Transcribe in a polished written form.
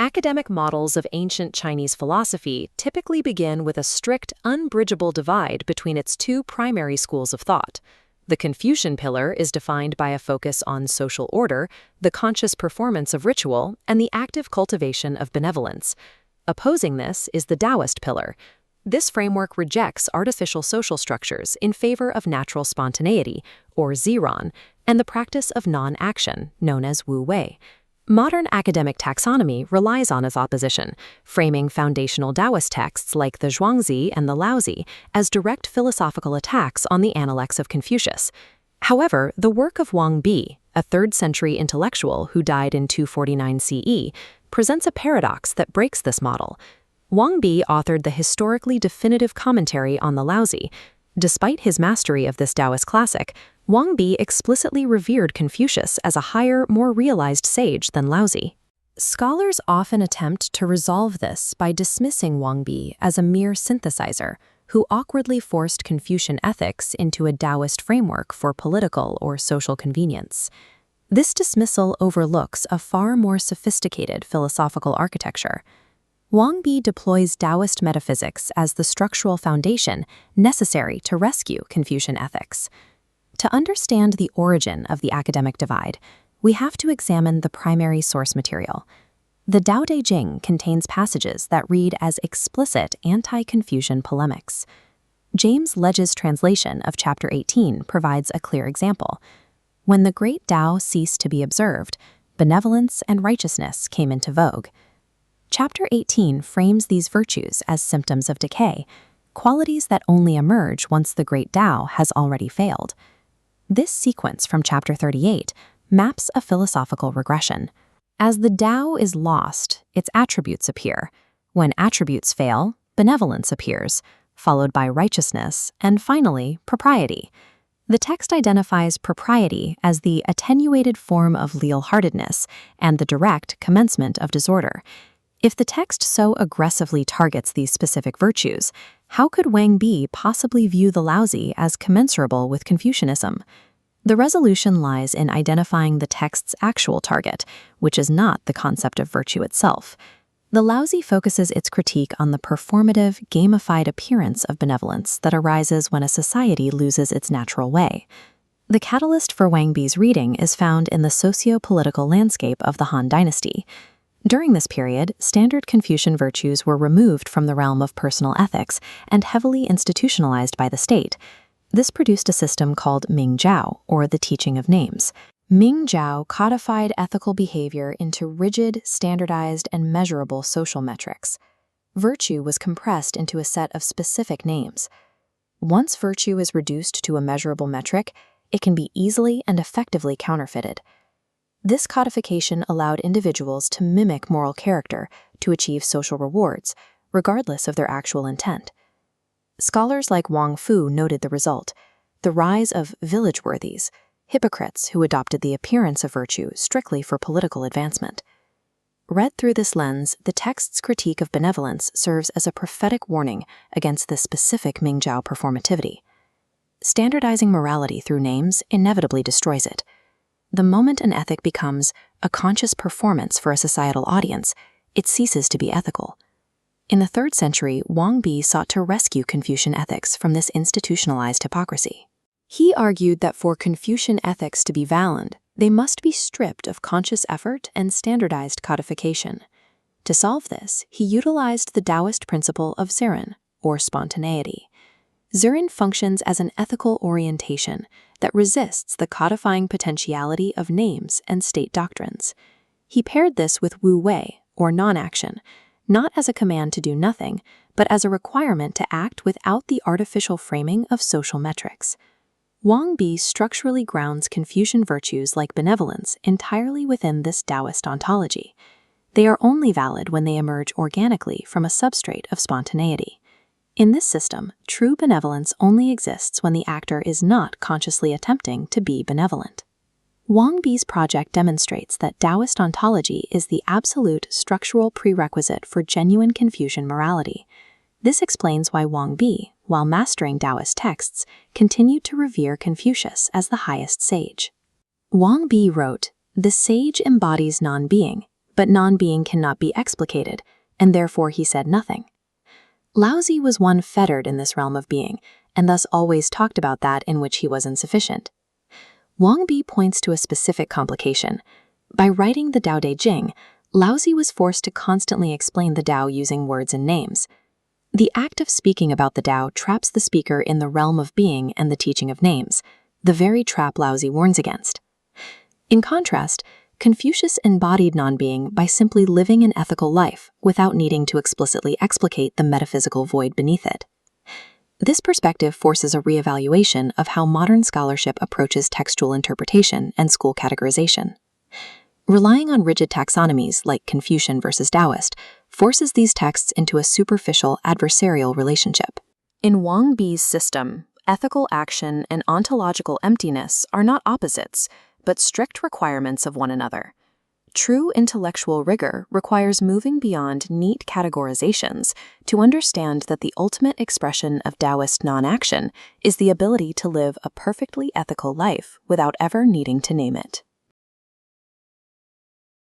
Academic models of ancient Chinese philosophy typically begin with a strict, unbridgeable divide between its two primary schools of thought. The Confucian pillar is defined by a focus on social order, the conscious performance of ritual, and the active cultivation of benevolence. Opposing this is the Taoist pillar. This framework rejects artificial social structures in favor of natural spontaneity, or Ziran, and the practice of non-action, known as Wu Wei. Modern academic taxonomy relies on its opposition, framing foundational Taoist texts like the Zhuangzi and the Laozi as direct philosophical attacks on the Analects of Confucius. However, the work of Wang, a 3rd-century intellectual who died in 249 CE, presents a paradox that breaks this model. Wang authored the historically definitive commentary on the Laozi. Despite his mastery of this Taoist classic, Wang explicitly revered Confucius as a higher, more realized sage than Laozi. Scholars often attempt to resolve this by dismissing Wang as a mere synthesizer who awkwardly forced Confucian ethics into a Taoist framework for political or social convenience. This dismissal overlooks a far more sophisticated philosophical architecture. Wang deploys Taoist metaphysics as the structural foundation necessary to rescue Confucian ethics. To understand the origin of the academic divide, we have to examine the primary source material. The Tao Te Ching contains passages that read as explicit anti-Confucian polemics. James Ledge's translation of Chapter 18 provides a clear example. When the great Tao ceased to be observed, benevolence and righteousness came into vogue. Chapter 18 frames these virtues as symptoms of decay, qualities that only emerge once the great Tao has already failed. This sequence from Chapter 38 maps a philosophical regression. As the Tao is lost, its attributes appear. When attributes fail, benevolence appears, followed by righteousness, and finally, propriety. The text identifies propriety as the attenuated form of leal-heartedness and the direct commencement of disorder. If the text so aggressively targets these specific virtues, how could Wang possibly view the Laozi as commensurable with Confucianism? The resolution lies in identifying the text's actual target, which is not the concept of virtue itself. The Laozi focuses its critique on the performative, gamified appearance of benevolence that arises when a society loses its natural way. The catalyst for Wang reading is found in the socio-political landscape of the Han Dynasty. During this period, standard Confucian virtues were removed from the realm of personal ethics and heavily institutionalized by the state. This produced a system called Mingjiao, or the teaching of names. Mingjiao codified ethical behavior into rigid, standardized, and measurable social metrics. Virtue was compressed into a set of specific names. Once virtue is reduced to a measurable metric, it can be easily and effectively counterfeited. This codification allowed individuals to mimic moral character to achieve social rewards, regardless of their actual intent. Scholars like Wang Fu noted the result: the rise of village worthies, hypocrites who adopted the appearance of virtue strictly for political advancement. Read through this lens, the text's critique of benevolence serves as a prophetic warning against the specific Mingjiao performativity. Standardizing morality through names inevitably destroys it. The moment an ethic becomes a conscious performance for a societal audience, it ceases to be ethical. In the 3rd century, Wang sought to rescue Confucian ethics from this institutionalized hypocrisy. He argued that for Confucian ethics to be valid, they must be stripped of conscious effort and standardized codification. To solve this, he utilized the Taoist principle of Ziran, or spontaneity. Ziran functions as an ethical orientation that resists the codifying potentiality of names and state doctrines. He paired this with Wu Wei, or non-action, not as a command to do nothing, but as a requirement to act without the artificial framing of social metrics. Wang structurally grounds Confucian virtues like benevolence entirely within this Taoist ontology. They are only valid when they emerge organically from a substrate of spontaneity. In this system, true benevolence only exists when the actor is not consciously attempting to be benevolent. Wang project demonstrates that Taoist ontology is the absolute structural prerequisite for genuine Confucian morality. This explains why Wang, while mastering Taoist texts, continued to revere Confucius as the highest sage. Wang wrote, "The sage embodies non-being, but non-being cannot be explicated, and therefore he said nothing. Laozi was one fettered in this realm of being, and thus always talked about that in which he was insufficient. Wang points to a specific complication. By writing the Tao Te Ching, Laozi was forced to constantly explain the Tao using words and names. The act of speaking about the Tao traps the speaker in the realm of being and the teaching of names, the very trap Laozi warns against. In contrast, Confucius embodied non-being by simply living an ethical life without needing to explicitly explicate the metaphysical void beneath it. This perspective forces a reevaluation of how modern scholarship approaches textual interpretation and school categorization. Relying on rigid taxonomies like Confucian versus Taoist forces these texts into a superficial adversarial relationship. In Wang Bi's system, ethical action and ontological emptiness are not opposites, but strict requirements of one another. True intellectual rigor requires moving beyond neat categorizations to understand that the ultimate expression of Taoist non-action is the ability to live a perfectly ethical life without ever needing to name it.